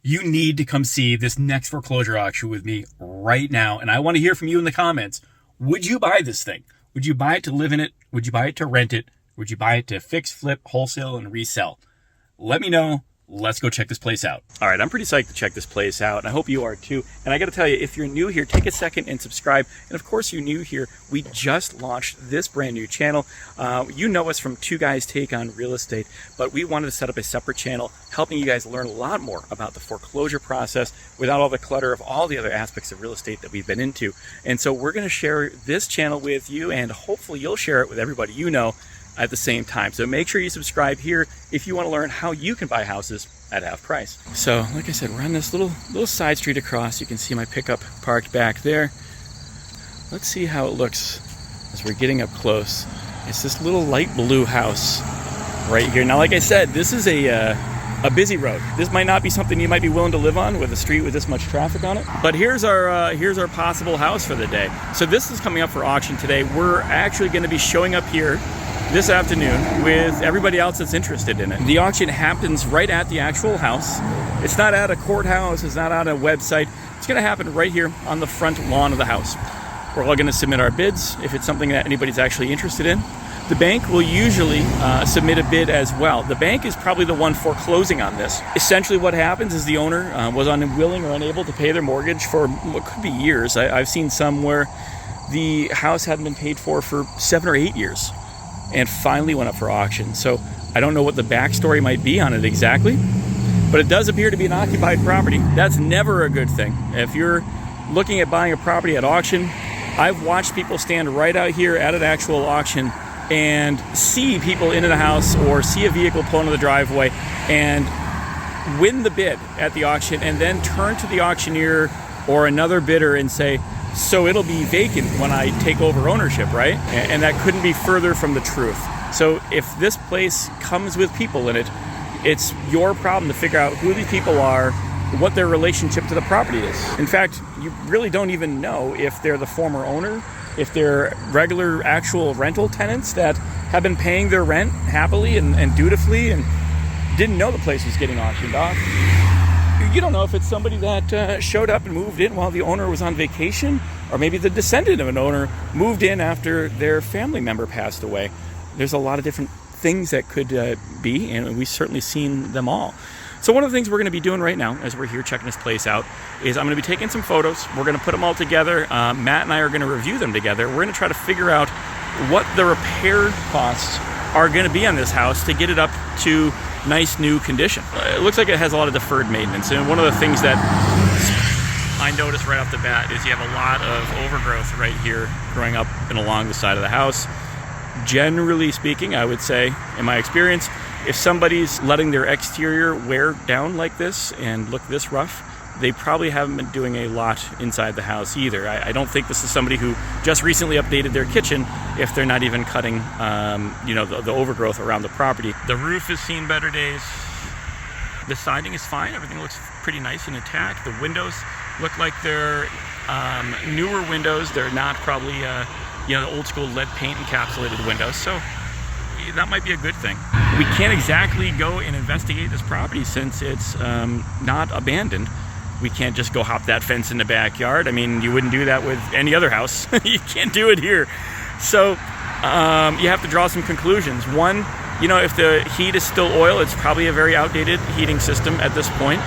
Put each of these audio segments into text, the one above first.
You need to come see this next foreclosure auction with me right now. And I want to hear from you in the comments. Would you buy this thing? Would you buy it to live in it? Would you buy it to rent it? Would you buy it to fix, flip, wholesale, and resell? Let me know. Let's go check this place out. All right, I'm pretty psyched to check this place out, and I hope you are too. And I got to tell you, if you're new here, take a second and subscribe. And of course, you're new here, we just launched this brand new channel. You know us from Two Guys Take on Real Estate, but we wanted to set up a separate channel, helping you guys learn a lot more about the foreclosure process without all the clutter of all the other aspects of real estate that we've been into. And so we're going to share this channel with you, and hopefully you'll share it with everybody you know at the same time. So make sure you subscribe here if you want to learn how you can buy houses at half price. So like I said, we're on this little side street across. You can see my pickup parked back there. Let's see how it looks as we're getting up close. It's this little light blue house right here. Now, like I said, this is a busy road. This might not be something you might be willing to live on with a street with this much traffic on it. But here's our possible house for the day. So this is coming up for auction today. We're actually going to be showing up here this afternoon with everybody else that's interested in it. The auction happens right at the actual house. It's not at a courthouse, it's not on a website. It's gonna happen right here on the front lawn of the house. We're all gonna submit our bids if it's something that anybody's actually interested in. The bank will usually submit a bid as well. The bank is probably the one foreclosing on this. Essentially what happens is the owner was unwilling or unable to pay their mortgage for what could be years. I've seen some where the house hadn't been paid for 7 or 8 years, and finally went up for auction. So I don't know what the backstory might be on it exactly, but it does appear to be an occupied property. That's never a good thing. If you're looking at buying a property at auction, I've watched people stand right out here at an actual auction and see people into the house or see a vehicle pull into the driveway and win the bid at the auction and then turn to the auctioneer or another bidder and say, so it'll be vacant when I take over ownership, right? And that couldn't be further from the truth. So if this place comes with people in it, it's your problem to figure out who these people are, what their relationship to the property is. In fact, you really don't even know if they're the former owner, if they're regular actual rental tenants that have been paying their rent happily and dutifully and didn't know the place was getting auctioned off. You don't know if it's somebody that showed up and moved in while the owner was on vacation, or maybe the descendant of an owner moved in after their family member passed away. There's a lot of different things that could be, and we've certainly seen them all. So one of the things we're going to be doing right now as we're here checking this place out is I'm going to be taking some photos. We're going to put them all together. Matt and I are going to review them together. We're going to try to figure out what the repair costs are going to be on this house to get it up to nice new condition. It looks like it has a lot of deferred maintenance, and one of the things that I noticed right off the bat is you have a lot of overgrowth right here growing up and along the side of the house. Generally speaking, I would say, in my experience, if somebody's letting their exterior wear down like this and look this rough, they probably haven't been doing a lot inside the house either. I don't think this is somebody who just recently updated their kitchen if they're not even cutting the overgrowth around the property. The roof has seen better days. The siding is fine. Everything looks pretty nice and intact. The windows look like they're newer windows. They're not probably the old school lead paint encapsulated windows. So that might be a good thing. We can't exactly go and investigate this property since it's not abandoned. We can't just go hop that fence in the backyard. I mean, you wouldn't do that with any other house. You can't do it here. So you have to draw some conclusions. One, if the heat is still oil, it's probably a very outdated heating system at this point.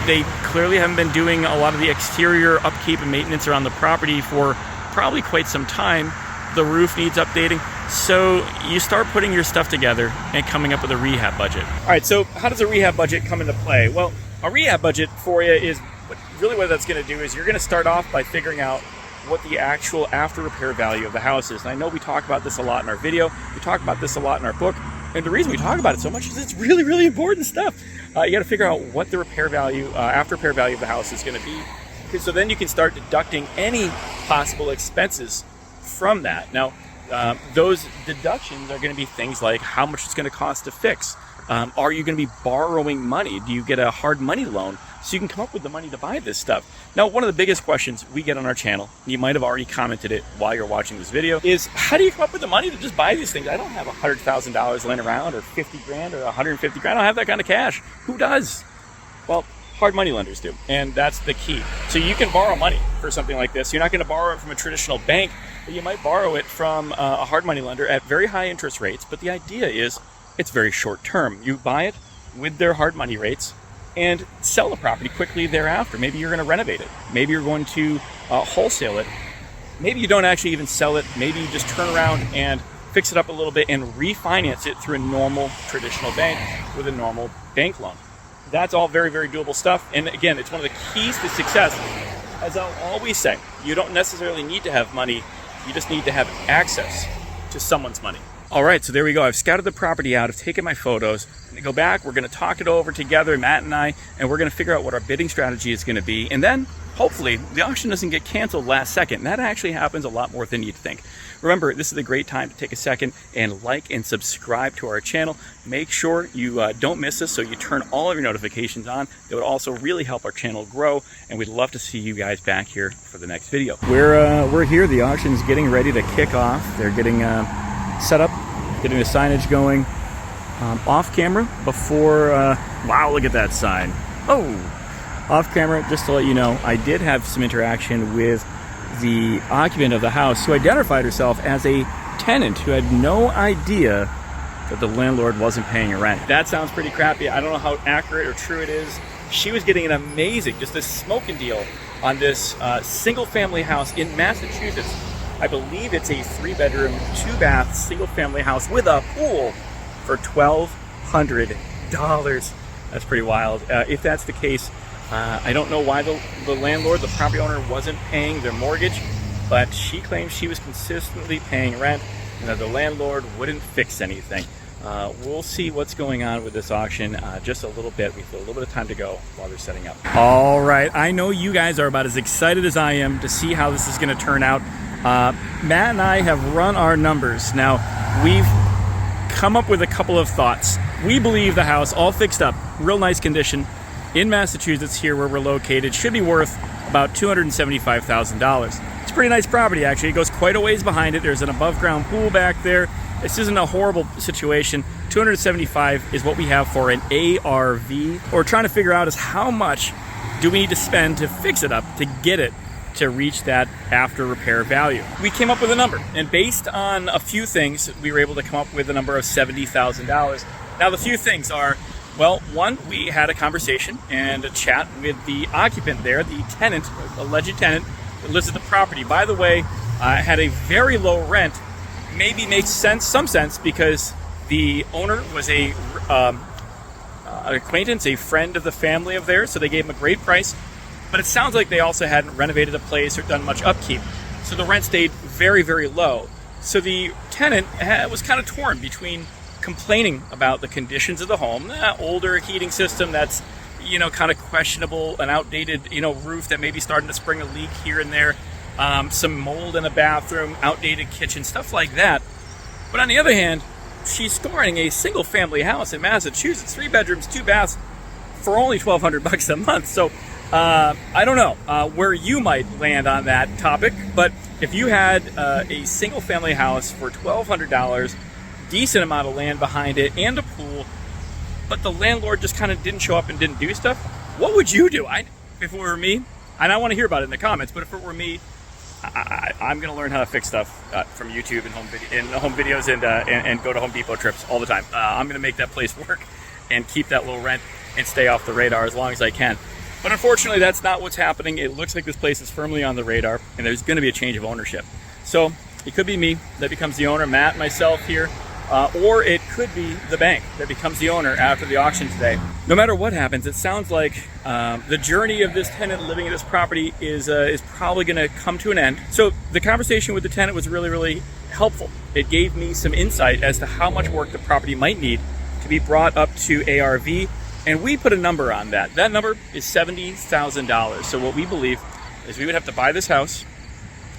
They clearly haven't been doing a lot of the exterior upkeep and maintenance around the property for probably quite some time. The roof needs updating. So you start putting your stuff together and coming up with a rehab budget. All right, so how does a rehab budget come into play? Well, a rehab budget for you is really what that's going to do is you're going to start off by figuring out what the actual after repair value of the house is. And I know we talk about this a lot in our video. We talk about this a lot in our book. And the reason we talk about it so much is it's really, really important stuff. You got to figure out what the repair value, after repair value of the house is going to be. So then you can start deducting any possible expenses from that. Now, those deductions are going to be things like how much it's going to cost to fix. Are you going to be borrowing money? Do you get a hard money loan so you can come up with the money to buy this stuff? Now, one of the biggest questions we get on our channel, you might have already commented it while you're watching this video, is how do you come up with the money to just buy these things? I don't have $100,000 laying around, or 50 grand or 150 grand. I don't have that kind of cash. Who does? Well, hard money lenders do, and that's the key. So you can borrow money for something like this. You're not going to borrow it from a traditional bank, but you might borrow it from a hard money lender at very high interest rates. But the idea is it's very short term. You buy it with their hard money rates and sell the property quickly thereafter. Maybe you're going to renovate it. Maybe you're going to wholesale it. Maybe you don't actually even sell it. Maybe you just turn around and fix it up a little bit and refinance it through a normal traditional bank with a normal bank loan. That's all very, very doable stuff. And again, it's one of the keys to success. As I'll always say, you don't necessarily need to have money. You just need to have access to someone's money. All right, so there we go. I've scouted the property out. I've taken my photos. I'm going to go back. We're going to talk it over together, Matt and I, and we're going to figure out what our bidding strategy is going to be. And then, hopefully, the auction doesn't get canceled last second. That actually happens a lot more than you'd think. Remember, this is a great time to take a second and like and subscribe to our channel. Make sure you don't miss us, so you turn all of your notifications on. It would also really help our channel grow, and we'd love to see you guys back here for the next video. We're here. The auction's getting ready to kick off. They're getting set up, getting the signage going off camera before. Wow, look at that sign. Oh, off camera, just to let you know, I did have some interaction with the occupant of the house who identified herself as a tenant who had no idea that the landlord wasn't paying her rent. That sounds pretty crappy. I don't know how accurate or true it is. She was getting an amazing, just a smoking deal on this single family house in Massachusetts. I believe it's a 3-bedroom, 2-bath, single family house with a pool for $1,200. That's pretty wild. If that's the case, I don't know why the landlord, the property owner, wasn't paying their mortgage, but she claims she was consistently paying rent and that the landlord wouldn't fix anything. We'll see what's going on with this auction just a little bit. We've got a little bit of time to go while they're setting up. All right, I know you guys are about as excited as I am to see how this is going to turn out. Matt and I have run our numbers. Now, we've come up with a couple of thoughts. We believe the house, all fixed up, real nice condition, in Massachusetts, here where we're located, should be worth about $275,000. It's a pretty nice property, actually. It goes quite a ways behind it. There's an above-ground pool back there. This isn't a horrible situation. $275,000 is what we have for an ARV. What we're trying to figure out is how much do we need to spend to fix it up to get it to reach that after repair value. We came up with a number, and based on a few things, we were able to come up with a number of $70,000. Now, the few things are, well, one, we had a conversation and a chat with the occupant there, the tenant, alleged tenant that lives at the property. By the way, had a very low rent. Maybe makes sense, some sense, because the owner was an acquaintance, a friend of the family of theirs, so they gave him a great price. But it sounds like they also hadn't renovated the place or done much upkeep. So the rent stayed very, very low. So the tenant was kind of torn between complaining about the conditions of the home, older heating system that's, kind of questionable, an outdated, roof that may be starting to spring a leak here and there, some mold in a bathroom, outdated kitchen, stuff like that. But on the other hand, she's scoring a single family house in Massachusetts, 3 bedrooms, 2 baths, for only $1,200 a month. So I don't know where you might land on that topic, but if you had a single family house for $1,200, decent amount of land behind it and a pool, but the landlord just kind of didn't show up and didn't do stuff, what would you do? If it were me, and I want to hear about it in the comments, but if it were me, I'm going to learn how to fix stuff from YouTube and home videos and go to Home Depot trips all the time. I'm going to make that place work and keep that low rent and stay off the radar as long as I can. But unfortunately, that's not what's happening. It looks like this place is firmly on the radar, and there's going to be a change of ownership. So it could be me that becomes the owner, Matt, myself here, or it could be the bank that becomes the owner after the auction today. No matter what happens, it sounds like the journey of this tenant living at this property is probably going to come to an end. So the conversation with the tenant was really, really helpful. It gave me some insight as to how much work the property might need to be brought up to ARV, and we put a number on that. That number is $70,000. So what we believe is we would have to buy this house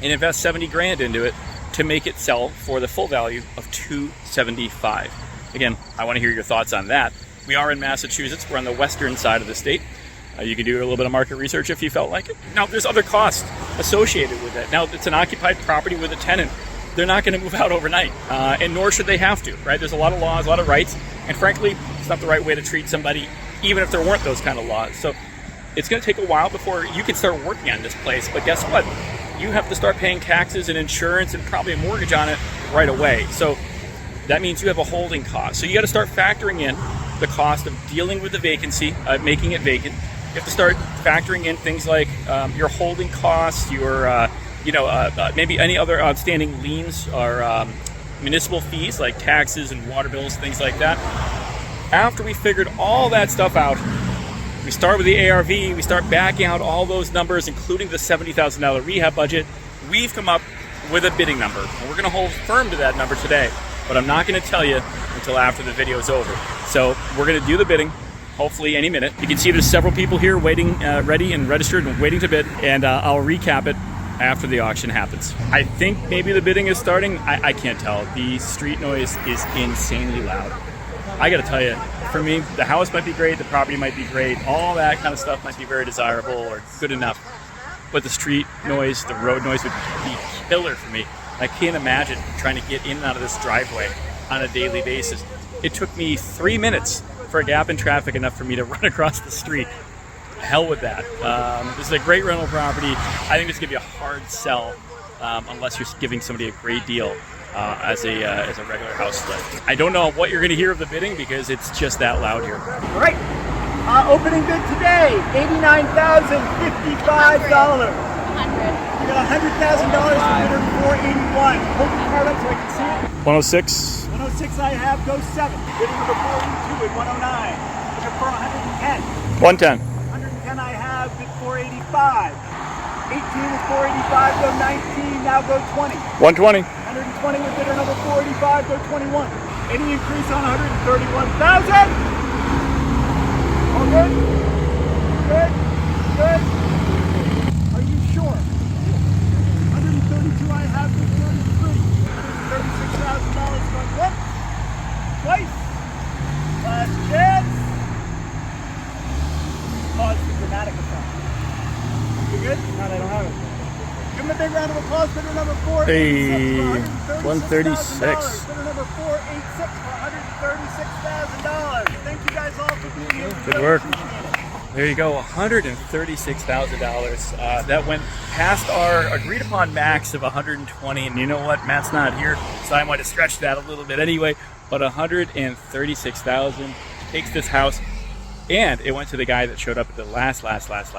and invest 70 grand into it to make it sell for the full value of $275,000. Again, I want to hear your thoughts on that. We are in Massachusetts. We're on the western side of the state. You can do a little bit of market research if you felt like it. Now, there's other costs associated with it. Now, it's an occupied property with a tenant. They're not going to move out overnight, and nor should they have to, right? There's a lot of laws, a lot of rights, and frankly, it's not the right way to treat somebody even if there weren't those kind of laws. So it's going to take a while before you can start working on this place. But guess what? You have to start paying taxes and insurance and probably a mortgage on it right away. So that means you have a holding cost. So you got to start factoring in the cost of dealing with the vacancy, making it vacant. You have to start factoring in things like your holding costs, your maybe any other outstanding liens or municipal fees like taxes and water bills, things like that. After we figured all that stuff out, we start with the ARV, we start backing out all those numbers, including the $70,000 rehab budget. We've come up with a bidding number, and we're going to hold firm to that number today, but I'm not going to tell you until after the video is over. So we're going to do the bidding, hopefully any minute. You can see there's several people here waiting, ready and registered and waiting to bid, and I'll recap it after the auction happens. I think maybe the bidding is starting. I can't tell. The street noise is insanely loud. I gotta tell you, for me, the house might be great, the property might be great, all that kind of stuff might be very desirable or good enough, but the street noise, the road noise would be killer for me. I can't imagine trying to get in and out of this driveway on a daily basis. It took me 3 minutes for a gap in traffic enough for me to run across the street. Hell with that. This is a great rental property. I think this is gonna be a hard sell unless you're giving somebody a great deal. As a regular house flip. I don't know what you're going to hear of the bidding because it's just that loud here. All right, opening bid today, $89,055. You got $100,000 for bidder 481. Hold the card up so I can see it. 106. 106 I have, go 7. Bidder number 482 at 109. Bidder for 110. 110. 110 I have, bid 485. 18 is 485, go 19, now go 20. 120. 120 with bidder number 485, go 21. Any increase on 131,000? All good? Good? Good? Are you sure? 132 I have, bid 33. $136,000 going once, twice, last chance. Pause for dramatic effect. You good? No, I don't have it. Give him a big round of applause. Bidder number 486 Hey, for 136. Bidder number 486 for $136,000. Thank you guys all for being here. Good work. There you go, $136,000. That went past our agreed upon max of 120, and you know what? Matt's not here, so I might have stretched that a little bit anyway. But 136,000 takes this house. And it went to the guy that showed up at the last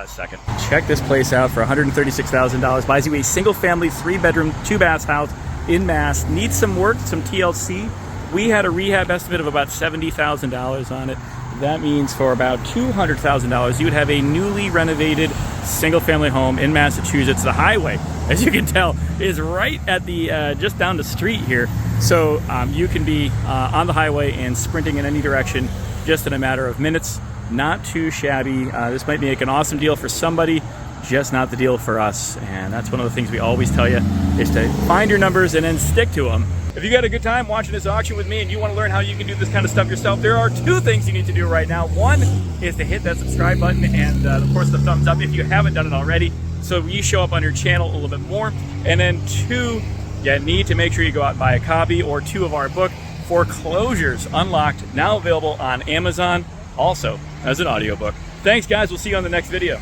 second. Check this place out for $136,000. Buys you a single family, 3-bedroom, 2-bath house in Mass. Needs some work, some TLC. We had a rehab estimate of about $70,000 on it. That means for about $200,000, you would have a newly renovated single family home in Massachusetts. The highway, as you can tell, is right at the, just down the street here. So you can be on the highway and sprinting in any direction just in a matter of minutes. Not too shabby. This might make an awesome deal for somebody, just not the deal for us. And that's one of the things we always tell you, is to find your numbers and then stick to them. If you got a good time watching this auction with me and you want to learn how you can do this kind of stuff yourself, there are 2 things you need to do right now. One is to hit that subscribe button and of course the thumbs up if you haven't done it already, so you show up on your channel a little bit more. And then 2, you need to make sure you go out and buy a copy or 2 of our book, Foreclosures Unlocked, now available on Amazon, also as an audiobook. Thanks guys, we'll see you on the next video.